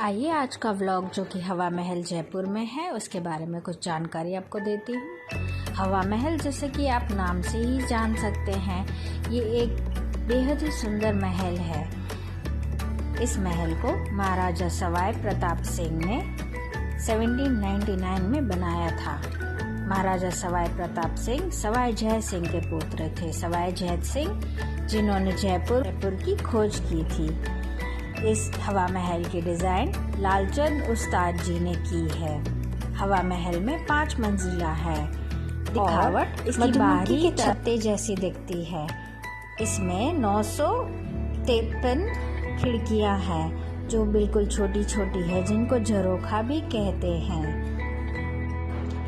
आइए आज का व्लॉग जो कि हवा महल जयपुर में है उसके बारे में कुछ जानकारी आपको देती हूँ। हवा महल जैसे कि आप नाम से ही जान सकते हैं, ये एक बेहद ही सुंदर महल है। इस महल को महाराजा सवाई प्रताप सिंह ने 1799 में बनाया था। महाराजा सवाई प्रताप सिंह सवाई जय सिंह के पुत्र थे। सवाई जय सिंह जिन्होंने जयपुर की खोज की थी। इस हवा महल की डिज़ाइन लालचंद उस्ताद जी ने की है। हवा महल में 5 मंजिला है। दिखावट इसकी बाहरी के छत्ते जैसी दिखती है। इसमें 953 खिड़कियां हैं जो बिल्कुल छोटी छोटी है, जिनको झरोखा भी कहते हैं।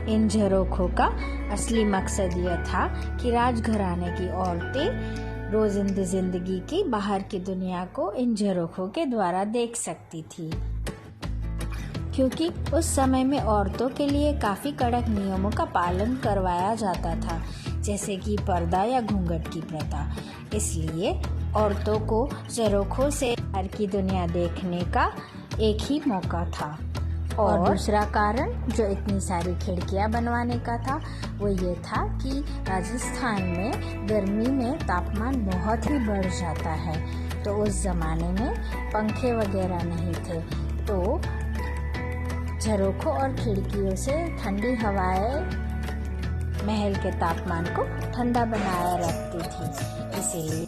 इन झरोखों का असली मकसद यह था कि राजघराने की औरतें रोजिंदी जिंदगी की बाहर की दुनिया को इन झरोखों के द्वारा देख सकती थी, क्योंकि उस समय में औरतों के लिए काफ़ी कड़क नियमों का पालन करवाया जाता था, जैसे कि पर्दा या घूंघट की प्रथा। इसलिए औरतों को झरोखों से बाहर की दुनिया देखने का एक ही मौका था। और दूसरा कारण जो इतनी सारी खिड़कियां बनवाने का था वो ये था कि राजस्थान में गर्मी में तापमान बहुत ही बढ़ जाता है, तो उस ज़माने में पंखे वगैरह नहीं थे, तो झरोखों और खिड़कियों से ठंडी हवाएं महल के तापमान को ठंडा बनाए रखती थी। इसीलिए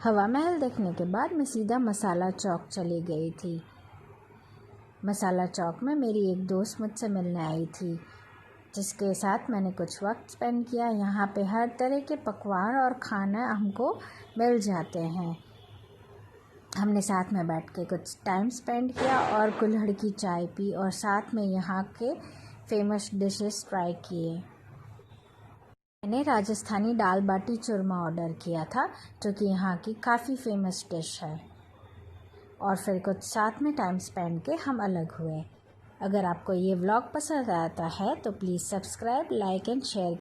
हवा महल देखने के बाद मैं सीधा मसाला चौक चली गई थी। मसाला चौक में मेरी एक दोस्त मुझसे मिलने आई थी, जिसके साथ मैंने कुछ वक्त स्पेंड किया। यहाँ पे हर तरह के पकवान और खाना हमको मिल जाते हैं। हमने साथ में बैठ के कुछ टाइम स्पेंड किया और कुल्हड़ की चाय पी और साथ में यहाँ के फेमस डिशेस ट्राई किए। मैंने राजस्थानी दाल बाटी चूरमा ऑर्डर किया था, जो कि यहाँ की काफ़ी फेमस डिश है। और फिर कुछ साथ में टाइम स्पेंड के हम अलग हुए। अगर आपको ये व्लॉग पसंद आता है तो please subscribe, like and share.